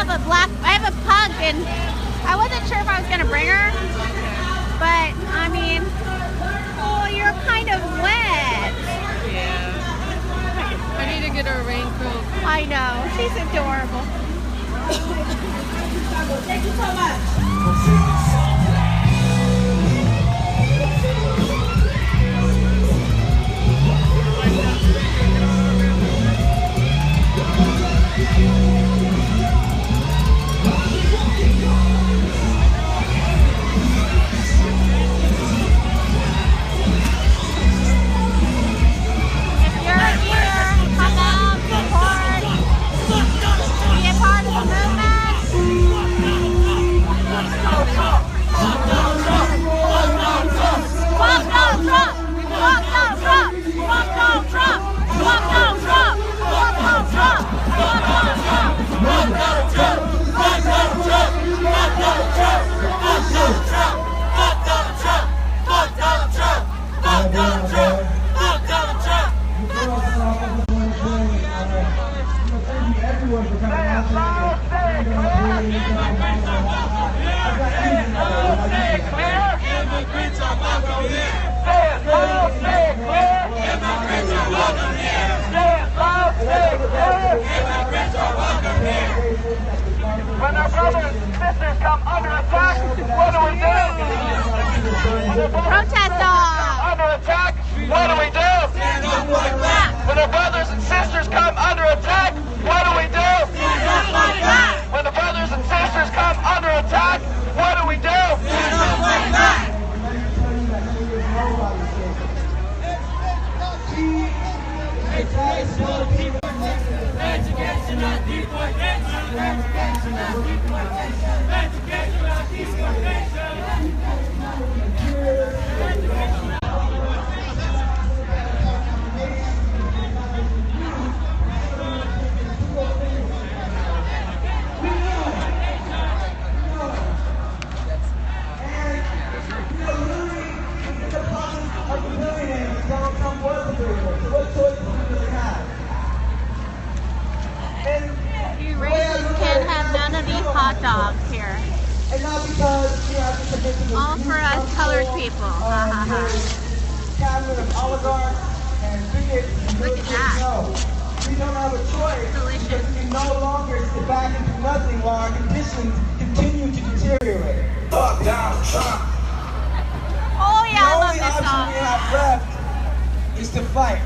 have a pug, and I wasn't sure if I was gonna bring her, but I mean, oh, you're kind of wet. Yeah. I need to get her a raincoat. I know, she's adorable. Thank you so much. When our brothers and sisters come under attack, what do we do? Protest on! Under attack, what do we do? When our brothers and sisters come under attack, what do we do? When the brothers and sisters come under attack, what do we do? Education, not deportation. Education, not deportation. Education, not deportation. You racists can't have none of these hot dogs here. And not because you have to submit to the All for us colored people. Ha ha ha. cabinet of oligarchs and bigots and Look at that. no. We don't have a choice Delicious. because we can no longer sit back and do nothing while our conditions continue to deteriorate. Fuck Donald Trump. Oh yeah, I love The only this option song. we have left is to fight.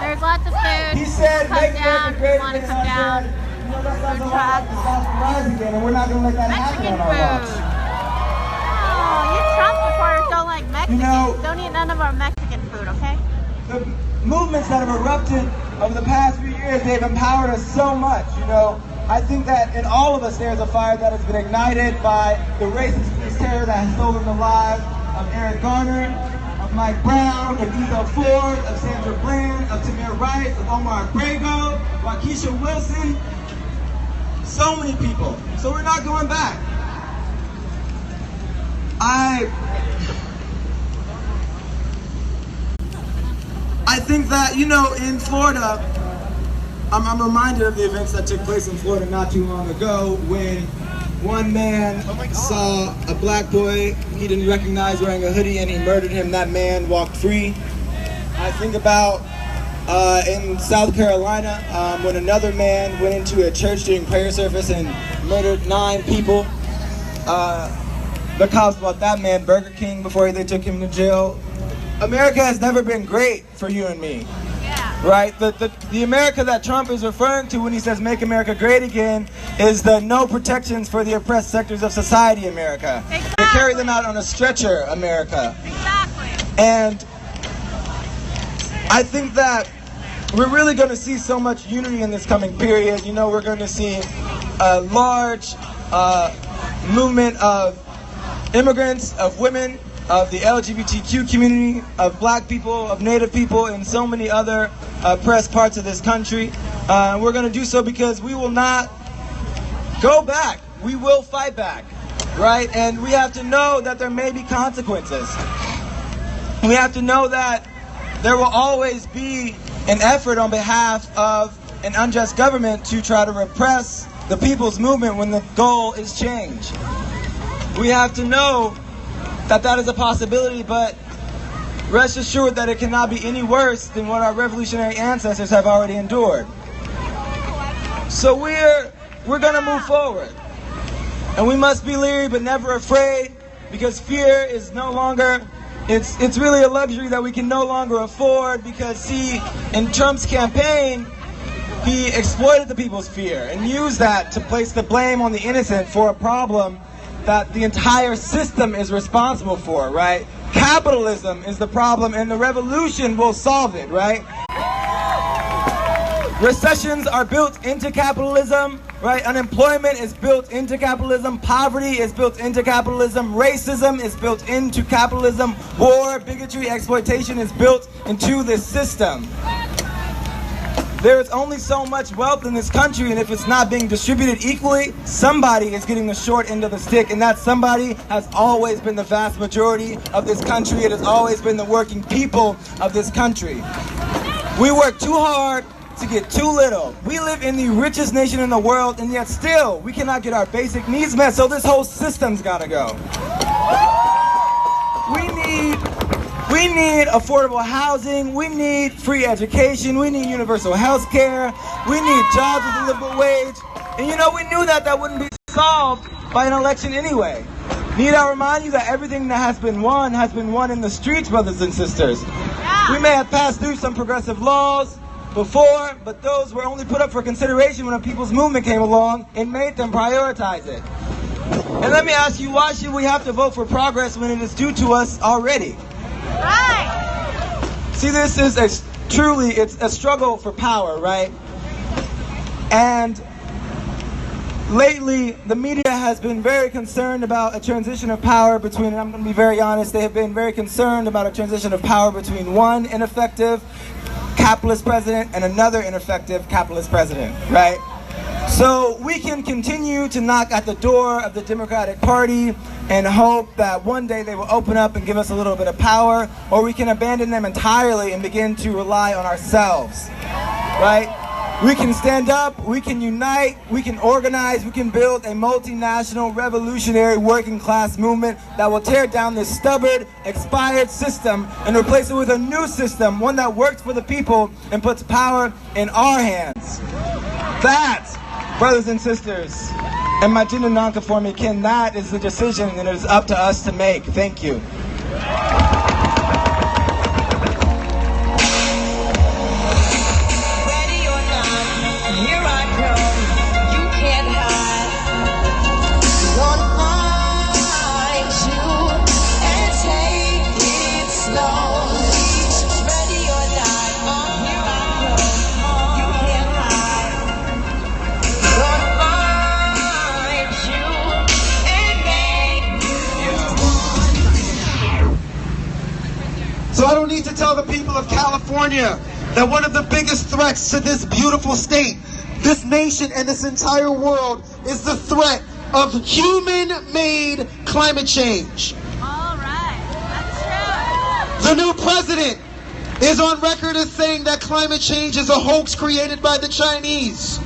There's lots of food. He said, Come make down America if you great want to again. come I down. said, you know, that sounds a Food lot like the South will rise again, and we're not going to let that happen Mexican on our watch. food. Oh, you Trump supporters don't like Mexicans. You know- Don't eat none of our Mexican food, okay? The movements that have erupted over the past few years, they've empowered us so much, you know. I think that in all of us there's a fire that has been ignited by the racist police terror that has stolen the lives of Eric Garner, of Mike Brown, of Ethel Ford, of Sandra Bland, of Tamir Rice, of Omar Abrego, Waukesha Wilson, so many people. So we're not going back. I think that, you know, in Florida, I'm reminded of the events that took place in Florida not too long ago when one man saw a black boy he didn't recognize wearing a hoodie and he murdered him. That man walked free. I think about in South Carolina when another man went into a church during prayer service and murdered 9 people. The cops bought that man Burger King before they took him to jail. America has never been great for you and me. Right? The America that Trump is referring to when he says make America great again is the no protections for the oppressed sectors of society America. Exactly. They carry them out on a stretcher America. Exactly. And I think that we're really going to see so much unity in this coming period. You know, we're going to see a large movement of immigrants, of women, of the LGBTQ community, of black people, of Native people, and so many other oppressed parts of this country. We're going to do so because we will not go back. We will fight back, right? And we have to know that there may be consequences. We have to know that there will always be an effort on behalf of an unjust government to try to repress the people's movement when the goal is change. We have to know that that is a possibility, but rest assured that it cannot be any worse than what our revolutionary ancestors have already endured. So we're going to move forward. And we must be leery but never afraid, because fear is no longer, it's really a luxury that we can no longer afford, because see, in Trump's campaign, he exploited the people's fear and used that to place the blame on the innocent for a problem that the entire system is responsible for, right? Capitalism is the problem and the revolution will solve it, right? Recessions are built into capitalism, right? Unemployment is built into capitalism. Poverty is built into capitalism. Racism is built into capitalism. War, bigotry, exploitation is built into this system. There is only so much wealth in this country, and if it's not being distributed equally, somebody is getting the short end of the stick, and that somebody has always been the vast majority of this country. It has always been the working people of this country. We work too hard to get too little. We live in the richest nation in the world, and yet still we cannot get our basic needs met, so this whole system's gotta go. We need affordable housing, we need free education, we need universal health care, we need jobs with a livable wage. And you know, we knew that that wouldn't be solved by an election anyway. Need I remind you that everything that has been won in the streets, brothers and sisters. We may have passed through some progressive laws before, but those were only put up for consideration when a people's movement came along and made them prioritize it. And let me ask you, why should we have to vote for progress when it is due to us already? Right. See, this is it's a struggle for power, right? And lately, the media has been very concerned about a transition of power between, and I'm going to be very honest, they have been very concerned about a transition of power between one ineffective capitalist president and another ineffective capitalist president, right? So we can continue to knock at the door of the Democratic Party and hope that one day they will open up and give us a little bit of power, or we can abandon them entirely and begin to rely on ourselves, right? We can stand up, we can unite, we can organize, we can build a multinational, revolutionary, working class movement that will tear down this stubborn, expired system and replace it with a new system, one that works for the people and puts power in our hands. That, brothers and sisters, and my gender nonconforming kin, that is the decision and it is up to us to make. Thank you. So I don't need to tell the people of California that one of the biggest threats to this beautiful state, this nation, and this entire world is the threat of human-made climate change. All right. That's true. The new president is on record as saying that climate change is a hoax created by the Chinese.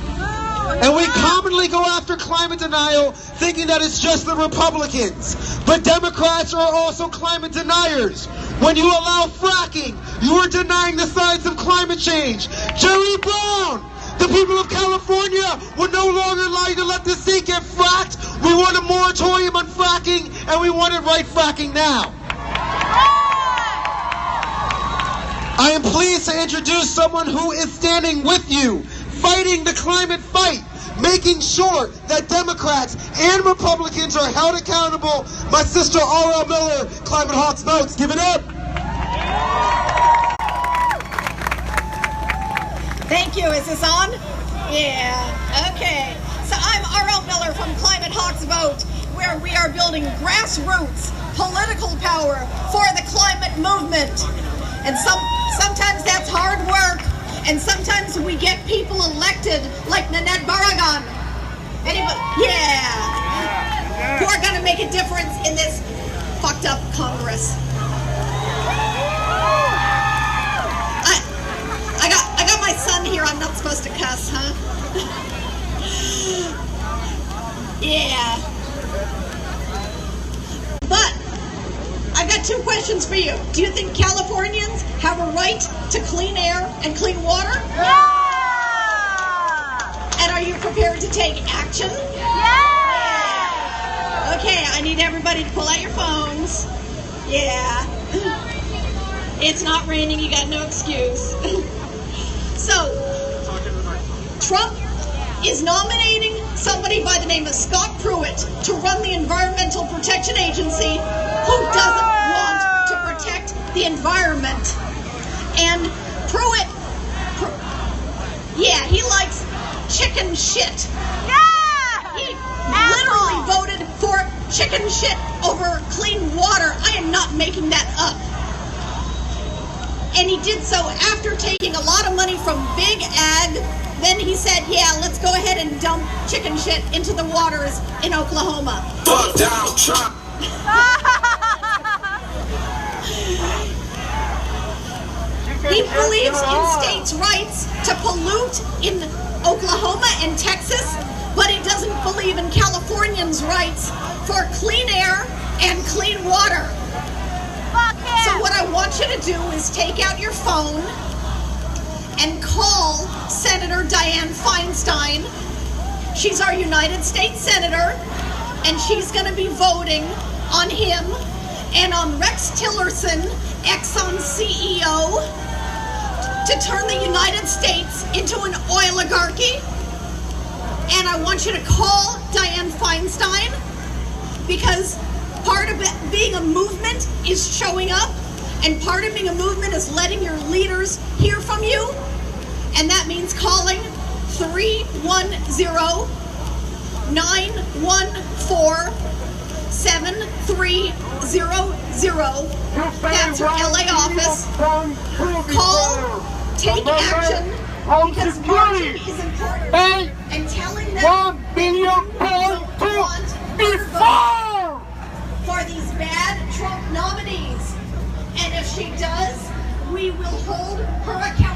And we commonly go after climate denial thinking that it's just the Republicans. But Democrats are also climate deniers. When you allow fracking, you are denying the science of climate change. Jerry Brown, the people of California would no longer allow you to let the sea get fracked. We want a moratorium on fracking, and we want it right fracking now. I am pleased to introduce someone who is standing with you, fighting the climate fight, making sure that Democrats and Republicans are held accountable. My sister R.L. Miller, Climate Hawks Votes. Give it up. Thank you. Is this on? Yeah. Okay. So I'm R.L. Miller from Climate Hawks Vote, where we are building grassroots political power for the climate movement. And sometimes that's hard work. And sometimes we get people elected like Nanette Barragan. Anybody? Yeah. Who are going to make a difference in this fucked up Congress. I got my son here. I'm not supposed to cuss, huh? Yeah. But I've got two questions for you. Do you think Californians have a right to clean air and clean water? Yeah! And are you prepared to take action? Yeah! Okay, I need everybody to pull out your phones. Yeah. It's not raining, you got no excuse. So, Trump is nominating somebody by the name of Scott Pruitt to run the Environmental Protection Agency who doesn't want to protect the environment. And Pruitt, yeah, he likes chicken shit. Yeah! He literally voted for chicken shit over clean water. I am not making that up. And he did so after taking a lot of money from Big Ag. Then he said, yeah, let's go ahead and dump chicken shit into the waters in Oklahoma. Fuck Donald Trump. He believes in states' rights to pollute in Oklahoma and Texas, but he doesn't believe in Californians' rights for clean air and clean water. Fuck him! So what I want you to do is take out your phone and call Senator Dianne Feinstein. She's our United States Senator, and she's going to be voting on him and on Rex Tillerson, Exxon CEO, to turn the United States into an oligarchy. And I want you to call Dianne Feinstein, because part of it being a movement is showing up, and part of being a movement is letting your leaders hear from you. And that means calling 310-914-7300. That's her LA office. Call, take action, because marching is important. And telling them $1 billion before for these bad Trump nominees. And if she does, we will hold her accountable.